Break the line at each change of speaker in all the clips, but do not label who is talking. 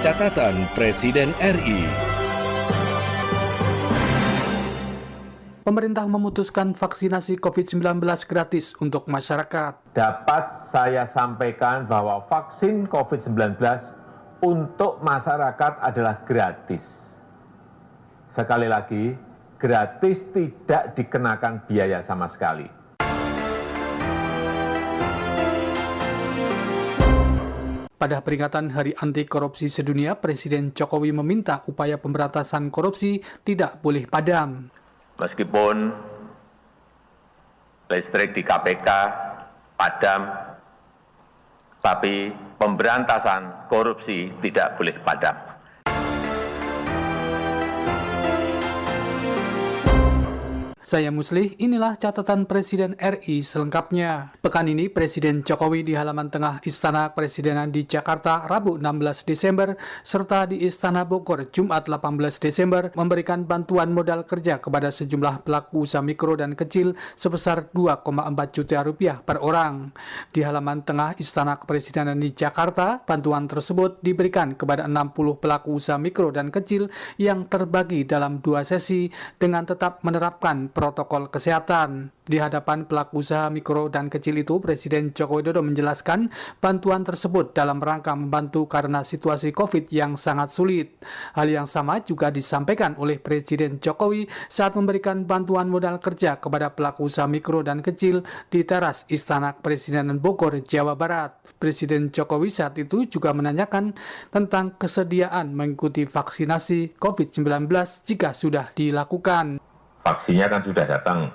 Catatan Presiden RI.
Pemerintah memutuskan vaksinasi COVID-19 gratis untuk masyarakat.
Dapat saya sampaikan bahwa vaksin COVID-19 untuk masyarakat adalah gratis. Sekali lagi, gratis, tidak dikenakan biaya sama sekali.
Pada peringatan Hari Anti Korupsi Sedunia, Presiden Jokowi meminta upaya pemberantasan korupsi tidak boleh padam.
Meskipun listrik di KPK padam, tapi pemberantasan korupsi tidak boleh padam.
Saya Muslih, inilah catatan Presiden RI selengkapnya. Pekan ini Presiden Jokowi di halaman tengah Istana Kepresidenan di Jakarta Rabu 16 Desember serta di Istana Bogor Jumat 18 Desember memberikan bantuan modal kerja kepada sejumlah pelaku usaha mikro dan kecil sebesar 2,4 juta rupiah per orang. Di halaman tengah Istana Kepresidenan di Jakarta, bantuan tersebut diberikan kepada 60 pelaku usaha mikro dan kecil yang terbagi dalam 2 sesi dengan tetap menerapkan protokol kesehatan. Di hadapan pelaku usaha mikro dan kecil itu, Presiden Joko Widodo menjelaskan bantuan tersebut dalam rangka membantu karena situasi COVID yang sangat sulit. Hal yang sama juga disampaikan oleh Presiden Jokowi saat memberikan bantuan modal kerja kepada pelaku usaha mikro dan kecil di teras Istana Kepresidenan Bogor, Jawa Barat. Presiden Jokowi saat itu juga menanyakan tentang kesediaan mengikuti vaksinasi COVID-19 jika sudah dilakukan.
Vaksinnya kan sudah datang,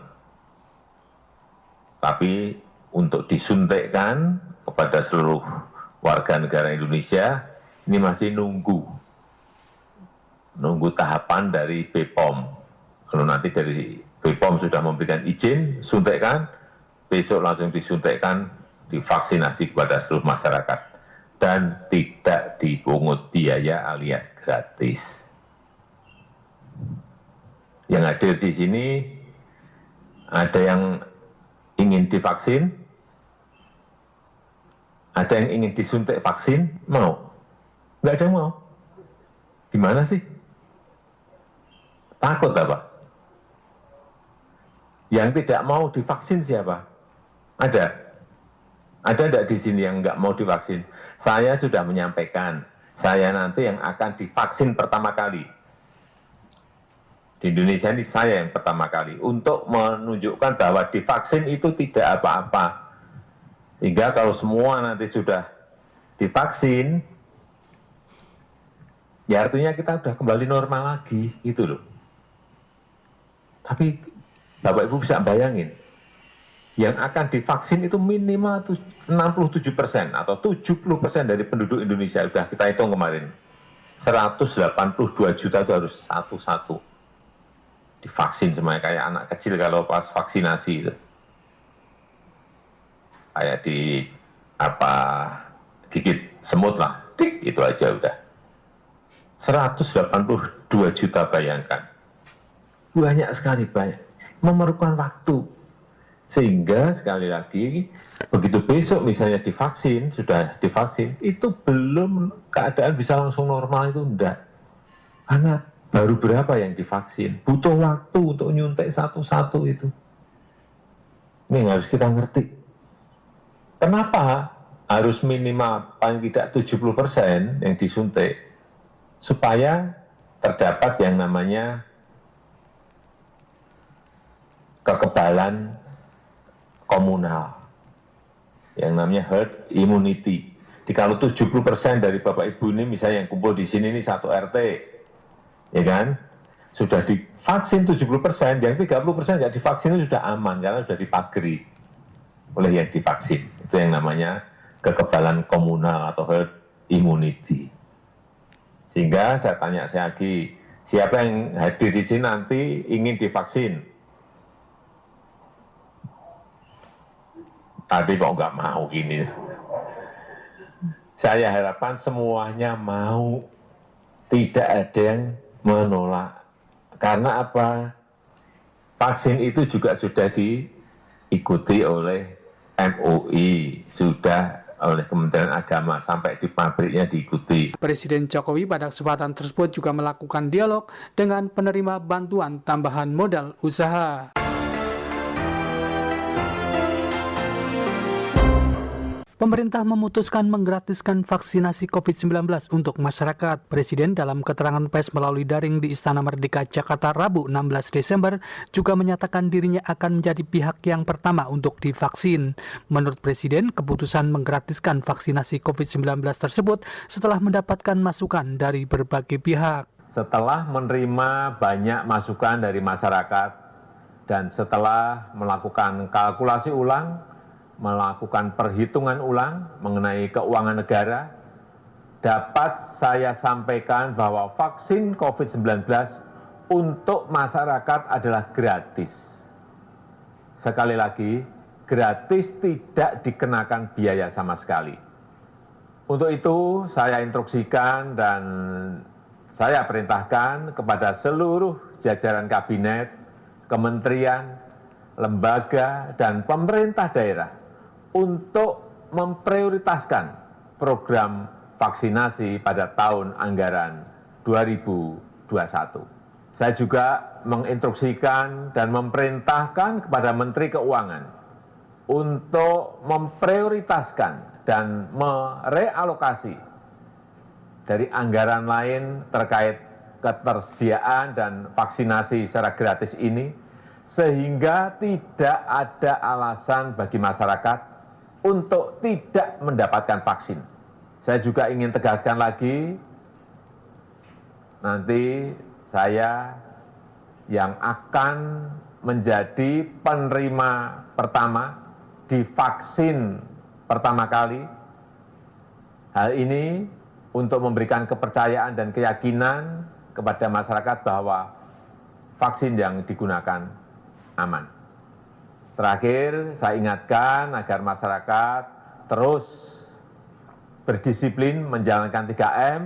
tapi untuk disuntikkan kepada seluruh warga negara Indonesia, ini masih nunggu tahapan dari BPOM. Kalau nanti dari BPOM sudah memberikan izin, suntikkan, besok langsung disuntikkan, divaksinasi kepada seluruh masyarakat. Dan tidak dipungut biaya alias gratis. Yang hadir di sini ada yang ingin divaksin, ada yang ingin disuntik vaksin, mau? Nggak ada yang mau. Gimana sih? Takut apa? Yang tidak mau divaksin siapa? Ada? Ada enggak di sini yang nggak mau divaksin? Saya sudah menyampaikan, saya nanti yang akan divaksin pertama kali. Di Indonesia ini saya yang pertama kali untuk menunjukkan bahwa divaksin itu tidak apa-apa. Hingga kalau semua nanti sudah divaksin, ya artinya kita sudah kembali normal lagi, gitu loh. Tapi Bapak Ibu bisa bayangin, yang akan divaksin itu minimal 67% atau 70% dari penduduk Indonesia, sudah kita hitung kemarin. 182 juta itu harus satu-satu divaksin semuanya, kayak anak kecil kalau pas vaksinasi itu. Kayak gigit semut lah, dik, itu aja udah. 182 juta, bayangkan. Banyak sekali, banyak. Memerlukan waktu. Sehingga sekali lagi, begitu besok misalnya divaksin, sudah divaksin, itu belum keadaan bisa langsung normal, itu enggak. Karena baru berapa yang divaksin? Butuh waktu untuk nyuntik satu-satu itu. Ini yang harus kita ngerti. Kenapa harus minimal paling tidak 70% yang disuntik? Supaya terdapat yang namanya kekebalan komunal. Yang namanya herd immunity. Jadi kalau 70% dari Bapak Ibu ini misalnya yang kumpul di sini ini satu RT, ya kan, sudah divaksin 70%, yang 30% nggak divaksin itu sudah aman, karena sudah dipagari oleh yang divaksin. Itu yang namanya kekebalan komunal atau herd immunity. Sehingga saya tanya lagi, siapa yang hadir di sini nanti ingin divaksin? Tadi kok nggak mau gini. Saya harapkan semuanya mau, tidak ada yang menolak. Karena apa? Vaksin itu juga sudah diikuti oleh MUI, sudah oleh Kementerian Agama sampai di pabriknya diikuti.
Presiden Jokowi pada kesempatan tersebut juga melakukan dialog dengan penerima bantuan tambahan modal usaha. Pemerintah memutuskan menggratiskan vaksinasi COVID-19 untuk masyarakat. Presiden dalam keterangan pers melalui daring di Istana Merdeka, Jakarta, Rabu 16 Desember, juga menyatakan dirinya akan menjadi pihak yang pertama untuk divaksin. Menurut Presiden, keputusan menggratiskan vaksinasi COVID-19 tersebut setelah mendapatkan masukan dari berbagai pihak.
Setelah menerima banyak masukan dari masyarakat dan setelah melakukan kalkulasi ulang, melakukan perhitungan ulang mengenai keuangan negara, dapat saya sampaikan bahwa vaksin COVID-19 untuk masyarakat adalah gratis. Sekali lagi, gratis, tidak dikenakan biaya sama sekali. Untuk itu, saya instruksikan dan saya perintahkan kepada seluruh jajaran kabinet, kementerian, lembaga, dan pemerintah daerah untuk memprioritaskan program vaksinasi pada tahun anggaran 2021. Saya juga menginstruksikan dan memerintahkan kepada Menteri Keuangan untuk memprioritaskan dan merealokasi dari anggaran lain terkait ketersediaan dan vaksinasi secara gratis ini, sehingga tidak ada alasan bagi masyarakat untuk tidak mendapatkan vaksin. Saya juga ingin tegaskan lagi, nanti saya yang akan menjadi penerima pertama divaksin pertama kali. Hal ini untuk memberikan kepercayaan dan keyakinan kepada masyarakat bahwa vaksin yang digunakan aman. Terakhir, saya ingatkan agar masyarakat terus berdisiplin menjalankan 3M,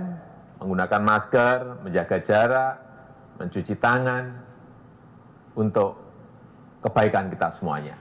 menggunakan masker, menjaga jarak, mencuci tangan, untuk kebaikan kita semuanya.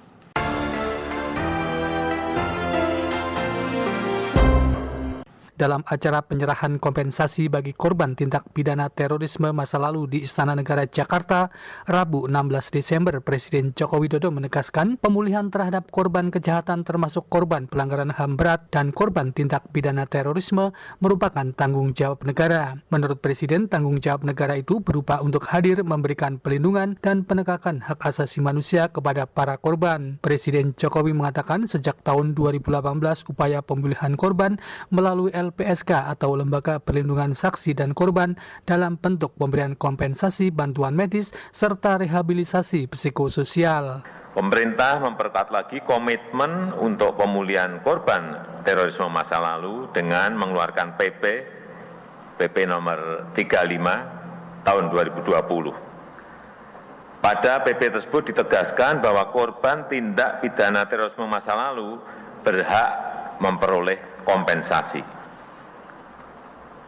Dalam acara penyerahan kompensasi bagi korban tindak pidana terorisme masa lalu di Istana Negara Jakarta, Rabu 16 Desember, Presiden Joko Widodo menegaskan pemulihan terhadap korban kejahatan termasuk korban pelanggaran HAM berat dan korban tindak pidana terorisme merupakan tanggung jawab negara. Menurut Presiden, tanggung jawab negara itu berupa untuk hadir memberikan pelindungan dan penegakan hak asasi manusia kepada para korban. Presiden Jokowi mengatakan sejak tahun 2018 upaya pemulihan korban melalui LPSK atau Lembaga Perlindungan Saksi dan Korban dalam bentuk pemberian kompensasi, bantuan medis, serta rehabilitasi psikososial.
Pemerintah memperkuat lagi komitmen untuk pemulihan korban terorisme masa lalu dengan mengeluarkan PP nomor 35 tahun 2020. Pada PP tersebut ditegaskan bahwa korban tindak pidana terorisme masa lalu berhak memperoleh kompensasi.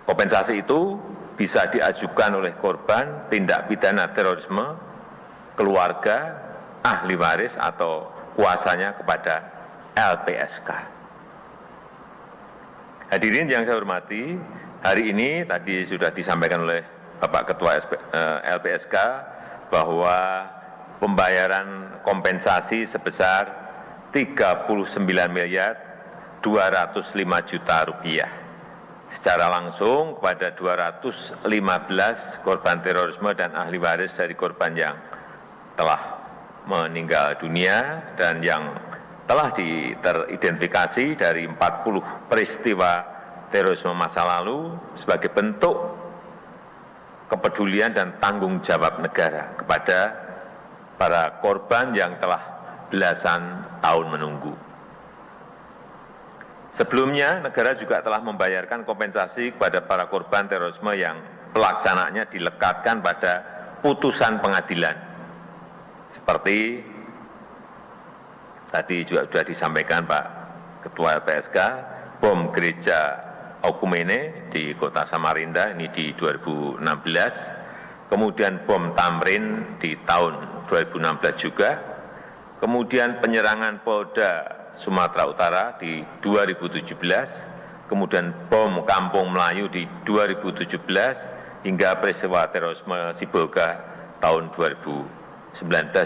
Kompensasi itu bisa diajukan oleh korban tindak pidana terorisme, keluarga, ahli waris atau kuasanya kepada LPSK. Hadirin yang saya hormati, hari ini tadi sudah disampaikan oleh Bapak Ketua LPSK bahwa pembayaran kompensasi sebesar 39.205 juta rupiah secara langsung kepada 215 korban terorisme dan ahli waris dari korban yang telah meninggal dunia dan yang telah teridentifikasi dari 40 peristiwa terorisme masa lalu sebagai bentuk kepedulian dan tanggung jawab negara kepada para korban yang telah belasan tahun menunggu. Sebelumnya, negara juga telah membayarkan kompensasi kepada para korban terorisme yang pelaksanaannya dilekatkan pada putusan pengadilan. Seperti tadi juga sudah disampaikan Pak Ketua LPSK, bom gereja Okumene di kota Samarinda, ini di 2016, kemudian bom Tamrin di tahun 2016 juga, kemudian penyerangan Polda Sumatera Utara di 2017, kemudian bom Kampung Melayu di 2017, hingga peristiwa terorisme Sibolga tahun 2019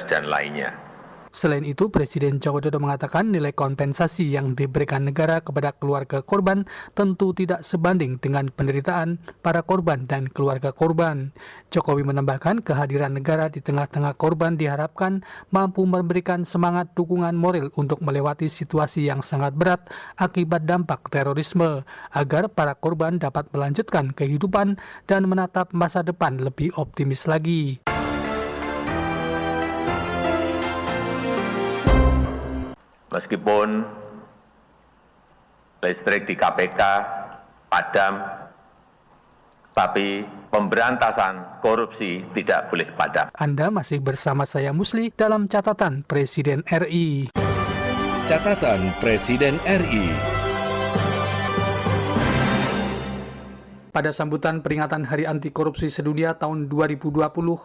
dan lainnya.
Selain itu, Presiden Joko Widodo mengatakan nilai kompensasi yang diberikan negara kepada keluarga korban tentu tidak sebanding dengan penderitaan para korban dan keluarga korban. Jokowi menambahkan kehadiran negara di tengah-tengah korban diharapkan mampu memberikan semangat dukungan moral untuk melewati situasi yang sangat berat akibat dampak terorisme, agar para korban dapat melanjutkan kehidupan dan menatap masa depan lebih optimis lagi.
Meskipun listrik di KPK padam, tapi pemberantasan korupsi tidak boleh padam.
Anda masih bersama saya Musli dalam catatan Presiden RI.
Catatan Presiden RI.
Pada sambutan peringatan Hari Anti Korupsi Sedunia tahun 2020,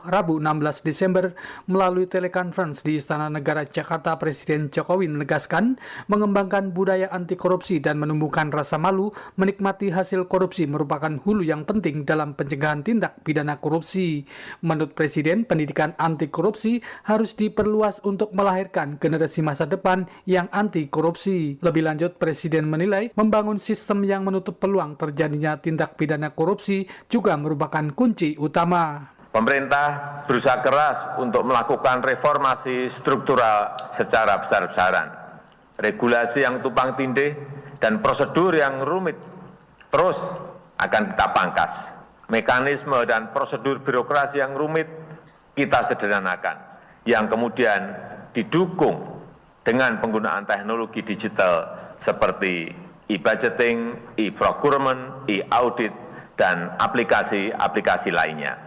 Rabu 16 Desember, melalui telekonferensi di Istana Negara Jakarta, Presiden Jokowi menegaskan mengembangkan budaya anti korupsi dan menumbuhkan rasa malu menikmati hasil korupsi merupakan hulu yang penting dalam pencegahan tindak pidana korupsi. Menurut Presiden, pendidikan anti korupsi harus diperluas untuk melahirkan generasi masa depan yang anti korupsi. Lebih lanjut, Presiden menilai membangun sistem yang menutup peluang terjadinya tindak pidana korupsi juga merupakan kunci utama.
Pemerintah berusaha keras untuk melakukan reformasi struktural secara besar-besaran. Regulasi yang tumpang tindih dan prosedur yang rumit terus akan kita pangkas. Mekanisme dan prosedur birokrasi yang rumit kita sederhanakan, yang kemudian didukung dengan penggunaan teknologi digital seperti e-budgeting, e-procurement, e-audit, dan aplikasi-aplikasi lainnya.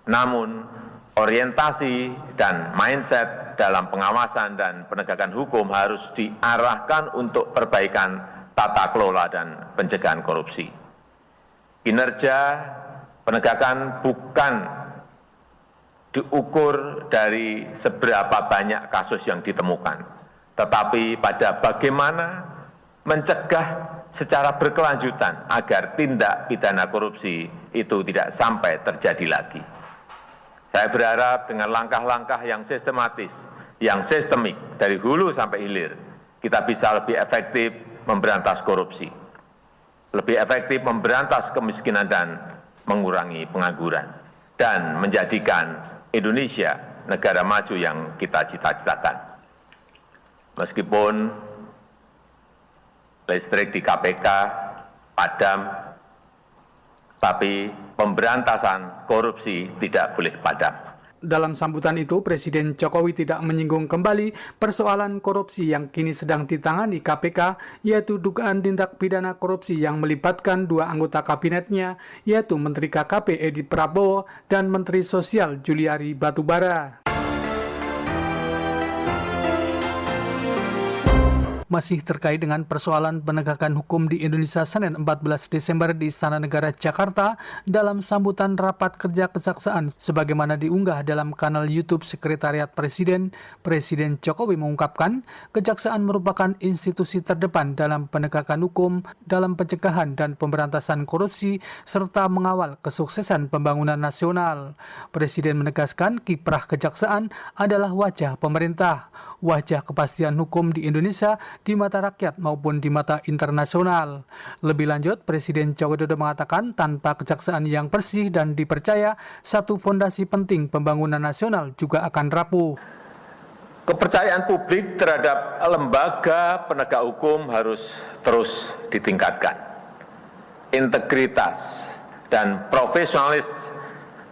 Namun, orientasi dan mindset dalam pengawasan dan penegakan hukum harus diarahkan untuk perbaikan tata kelola dan pencegahan korupsi. Kinerja penegakan bukan diukur dari seberapa banyak kasus yang ditemukan, tetapi pada bagaimana mencegah secara berkelanjutan agar tindak pidana korupsi itu tidak sampai terjadi lagi. Saya berharap dengan langkah-langkah yang sistematis, yang sistemik dari hulu sampai hilir, kita bisa lebih efektif memberantas korupsi, lebih efektif memberantas kemiskinan dan mengurangi pengangguran, dan menjadikan Indonesia negara maju yang kita cita-citakan. Meskipun listrik di KPK padam, tapi pemberantasan korupsi tidak boleh padam.
Dalam sambutan itu, Presiden Jokowi tidak menyinggung kembali persoalan korupsi yang kini sedang ditangani KPK, yaitu dugaan tindak pidana korupsi yang melibatkan dua anggota kabinetnya, yaitu Menteri KKP Edi Prabowo dan Menteri Sosial Juliari Batubara. Masih terkait dengan persoalan penegakan hukum di Indonesia, Senin 14 Desember di Istana Negara Jakarta, dalam sambutan rapat kerja kejaksaan sebagaimana diunggah dalam kanal YouTube Sekretariat Presiden, Presiden Jokowi mengungkapkan kejaksaan merupakan institusi terdepan dalam penegakan hukum, dalam pencegahan dan pemberantasan korupsi, serta mengawal kesuksesan pembangunan nasional. Presiden menegaskan kiprah kejaksaan adalah wajah pemerintah, wajah kepastian hukum di Indonesia di mata rakyat maupun di mata internasional. Lebih lanjut, Presiden Joko Widodo mengatakan tanpa kejaksaan yang bersih dan dipercaya, satu fondasi penting pembangunan nasional juga akan rapuh.
Kepercayaan publik terhadap lembaga penegak hukum harus terus ditingkatkan. Integritas dan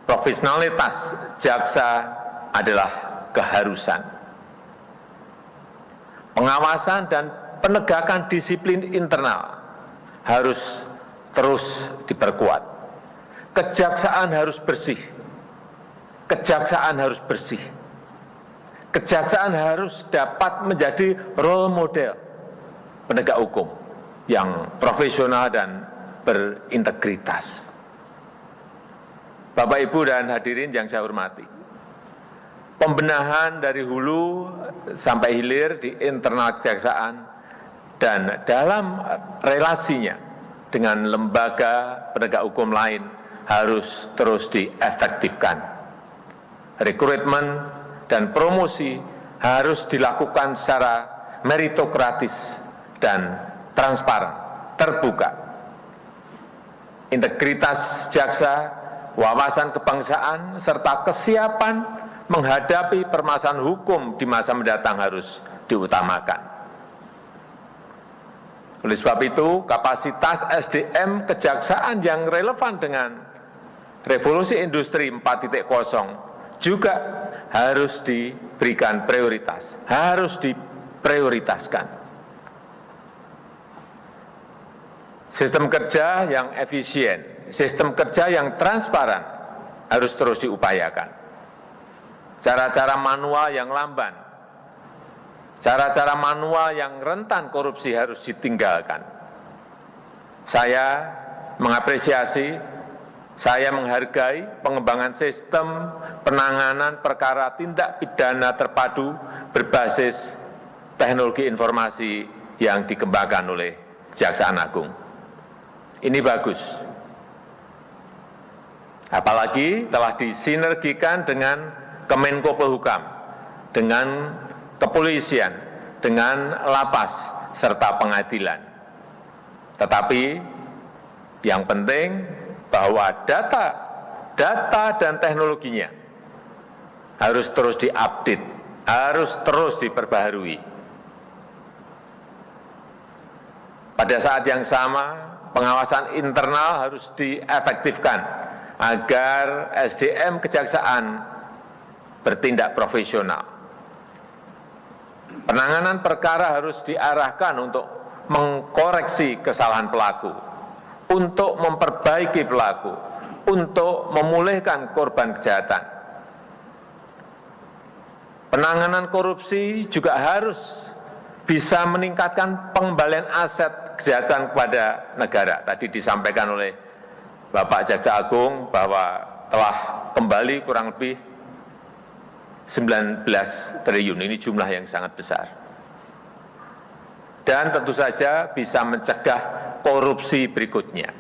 profesionalitas jaksa adalah keharusan. Pengawasan dan penegakan disiplin internal harus terus diperkuat. Kejaksaan harus bersih. Kejaksaan harus bersih. Kejaksaan harus dapat menjadi role model penegak hukum yang profesional dan berintegritas. Bapak, Ibu, dan hadirin yang saya hormati, pembenahan dari hulu sampai hilir di internal kejaksaan dan dalam relasinya dengan lembaga penegak hukum lain harus terus diefektifkan. Rekrutmen dan promosi harus dilakukan secara meritokratis dan transparan, terbuka. Integritas jaksa, wawasan kebangsaan, serta kesiapan menghadapi permasalahan hukum di masa mendatang harus diutamakan. Oleh sebab itu, kapasitas SDM kejaksaan yang relevan dengan revolusi industri 4.0 juga harus diberikan prioritas, harus diprioritaskan. Sistem kerja yang efisien, sistem kerja yang transparan harus terus diupayakan. Cara-cara manual yang lamban, cara-cara manual yang rentan korupsi harus ditinggalkan. Saya mengapresiasi, saya menghargai pengembangan sistem penanganan perkara tindak pidana terpadu berbasis teknologi informasi yang dikembangkan oleh Kejaksaan Agung. Ini bagus. Apalagi telah disinergikan dengan Kemenko Polhukam, dengan kepolisian, dengan lapas, serta pengadilan. Tetapi yang penting bahwa data dan teknologinya harus terus diupdate, harus terus diperbaharui. Pada saat yang sama, pengawasan internal harus diefektifkan agar SDM kejaksaan bertindak profesional. Penanganan perkara harus diarahkan untuk mengkoreksi kesalahan pelaku, untuk memperbaiki pelaku, untuk memulihkan korban kejahatan. Penanganan korupsi juga harus bisa meningkatkan pengembalian aset kejahatan kepada negara. Tadi disampaikan oleh Bapak Jaksa Agung bahwa telah kembali kurang lebih 19 triliun. Ini jumlah yang sangat besar. Dan tentu saja bisa mencegah korupsi berikutnya.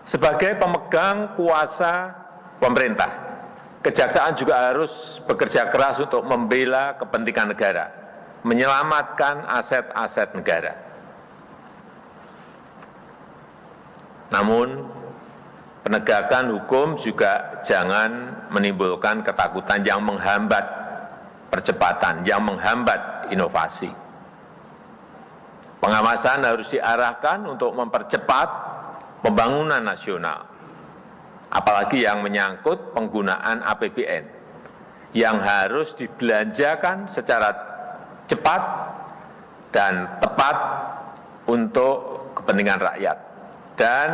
Sebagai pemegang kuasa pemerintah, Kejaksaan juga harus bekerja keras untuk membela kepentingan negara, menyelamatkan aset-aset negara. Namun, penegakan hukum juga jangan menimbulkan ketakutan yang menghambat percepatan, yang menghambat inovasi. Pengawasan harus diarahkan untuk mempercepat pembangunan nasional, apalagi yang menyangkut penggunaan APBN, yang harus dibelanjakan secara cepat dan tepat untuk kepentingan rakyat, dan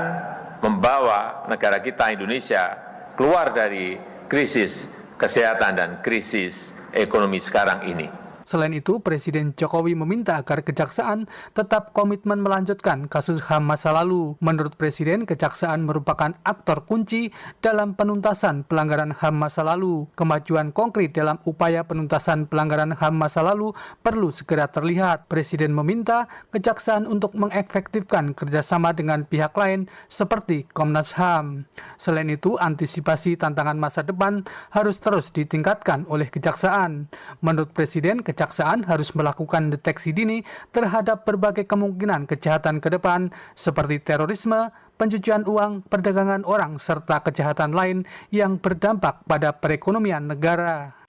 membawa negara kita Indonesia keluar dari krisis kesehatan dan krisis ekonomi sekarang ini.
Selain itu, Presiden Jokowi meminta agar Kejaksaan tetap komitmen melanjutkan kasus HAM masa lalu. Menurut Presiden, Kejaksaan merupakan aktor kunci dalam penuntasan pelanggaran HAM masa lalu. Kemajuan konkret dalam upaya penuntasan pelanggaran HAM masa lalu perlu segera terlihat. Presiden meminta Kejaksaan untuk mengefektifkan kerjasama dengan pihak lain seperti Komnas HAM. Selain itu, antisipasi tantangan masa depan harus terus ditingkatkan oleh Kejaksaan. Menurut Presiden, Kejaksaan harus melakukan deteksi dini terhadap berbagai kemungkinan kejahatan ke depan seperti terorisme, pencucian uang, perdagangan orang, serta kejahatan lain yang berdampak pada perekonomian negara.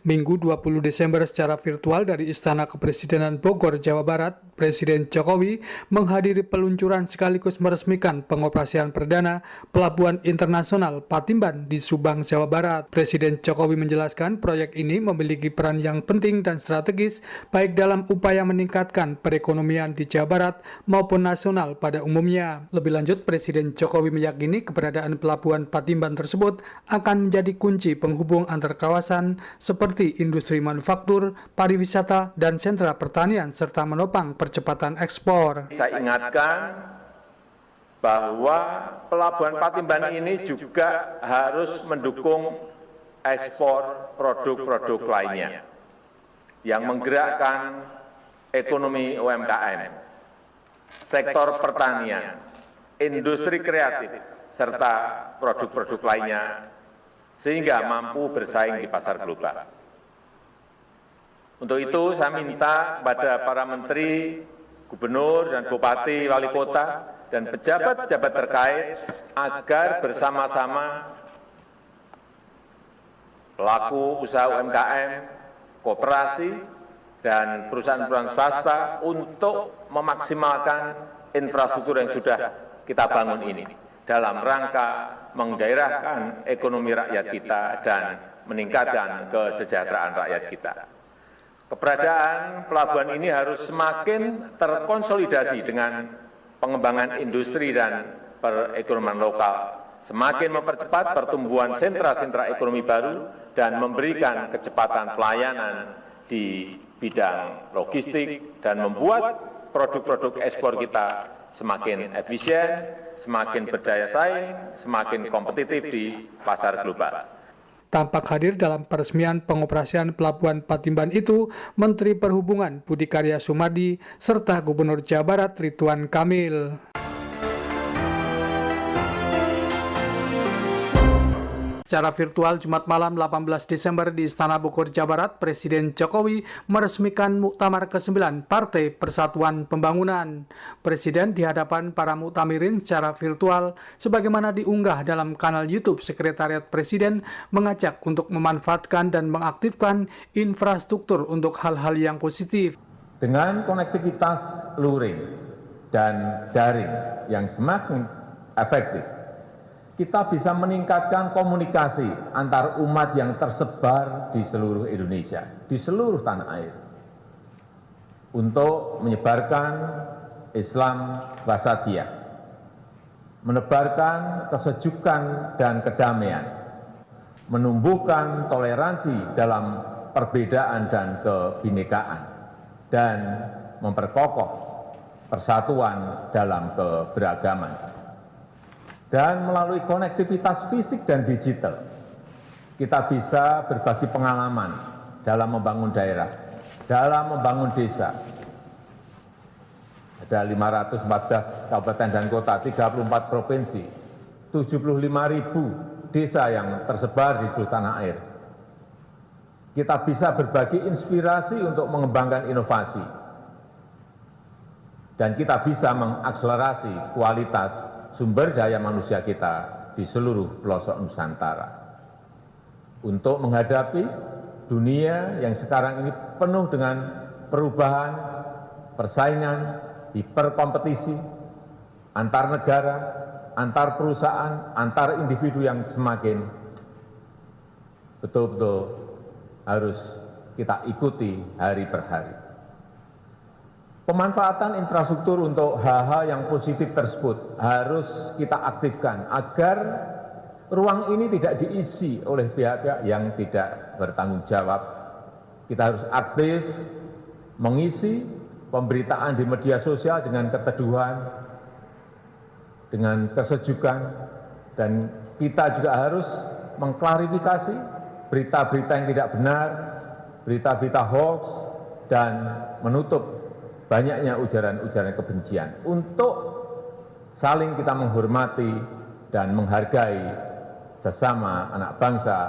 Minggu 20 Desember secara virtual dari Istana Kepresidenan Bogor, Jawa Barat, Presiden Jokowi menghadiri peluncuran sekaligus meresmikan pengoperasian perdana Pelabuhan Internasional Patimban di Subang, Jawa Barat. Presiden Jokowi menjelaskan proyek ini memiliki peran yang penting dan strategis baik dalam upaya meningkatkan perekonomian di Jawa Barat maupun nasional pada umumnya. Lebih lanjut, Presiden Jokowi meyakini keberadaan Pelabuhan Patimban tersebut akan menjadi kunci penghubung antar kawasan seperti industri manufaktur, pariwisata, dan sentra pertanian serta menopang percepatan ekspor.
Saya ingatkan bahwa Pelabuhan Patimban ini juga harus mendukung ekspor produk-produk lainnya yang menggerakkan ekonomi UMKM, sektor pertanian, industri kreatif, serta produk-produk lainnya, sehingga mampu bersaing di pasar global. Untuk itu, saya minta kepada para menteri, gubernur, dan bupati, wali kota, dan pejabat-pejabat terkait agar bersama-sama pelaku usaha UMKM, koperasi, dan perusahaan-perusahaan swasta untuk memaksimalkan infrastruktur yang sudah kita bangun ini dalam rangka menggairahkan ekonomi rakyat kita dan meningkatkan kesejahteraan rakyat kita. Keberadaan pelabuhan ini harus semakin terkonsolidasi dengan pengembangan industri dan perekonomian lokal, semakin mempercepat pertumbuhan sentra-sentra ekonomi baru dan memberikan kecepatan pelayanan di bidang logistik dan membuat produk-produk ekspor kita semakin efisien, semakin berdaya saing, semakin kompetitif di pasar global.
Tampak hadir dalam peresmian pengoperasian Pelabuhan Patimban itu Menteri Perhubungan Budi Karya Sumadi serta Gubernur Jawa Barat Ridwan Kamil. Secara virtual Jumat malam 18 Desember di Istana Bogor, Jawa Barat, Presiden Jokowi meresmikan Muktamar ke-9 Partai Persatuan Pembangunan. Presiden di hadapan para muktamirin secara virtual sebagaimana diunggah dalam kanal YouTube Sekretariat Presiden mengajak untuk memanfaatkan dan mengaktifkan infrastruktur untuk hal-hal yang positif.
Dengan konektivitas luring dan daring yang semakin efektif, kita bisa meningkatkan komunikasi antar umat yang tersebar di seluruh Indonesia, di seluruh tanah air, untuk menyebarkan Islam wasatiyah, menebarkan kesejukan dan kedamaian, menumbuhkan toleransi dalam perbedaan dan kebinekaan, dan memperkokoh persatuan dalam keberagaman. Dan melalui konektivitas fisik dan digital, kita bisa berbagi pengalaman dalam membangun daerah, dalam membangun desa. Ada 514 kabupaten dan kota, 34 provinsi, 75.000 desa yang tersebar di seluruh tanah air. Kita bisa berbagi inspirasi untuk mengembangkan inovasi. Dan kita bisa mengakselerasi kualitas sumber daya manusia kita di seluruh pelosok Nusantara. Untuk menghadapi dunia yang sekarang ini penuh dengan perubahan, persaingan, hiperkompetisi, antar negara, antar perusahaan, antar individu yang semakin betul-betul harus kita ikuti hari per hari. Pemanfaatan infrastruktur untuk hal-hal yang positif tersebut harus kita aktifkan agar ruang ini tidak diisi oleh pihak-pihak yang tidak bertanggung jawab. Kita harus aktif mengisi pemberitaan di media sosial dengan keteduhan, dengan kesejukan, dan kita juga harus mengklarifikasi berita-berita yang tidak benar, berita-berita hoax, dan menutup banyaknya ujaran-ujaran kebencian untuk saling kita menghormati dan menghargai sesama anak bangsa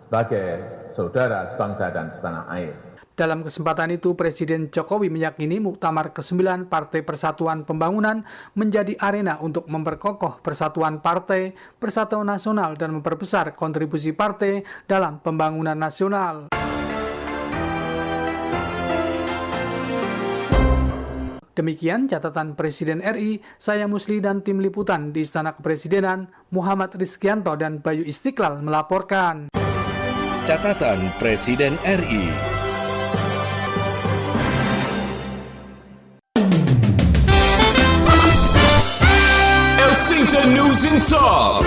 sebagai saudara sebangsa dan setanah air.
Dalam kesempatan itu, Presiden Jokowi meyakini Muktamar ke-9 Partai Persatuan Pembangunan menjadi arena untuk memperkokoh persatuan partai, persatuan nasional, dan memperbesar kontribusi partai dalam pembangunan nasional. Demikian catatan Presiden RI, saya Musli dan tim liputan di Istana Kepresidenan, Muhammad Rizkyanto dan Bayu Istiqlal melaporkan.
Catatan Presiden RI.
Elsington News in Talk.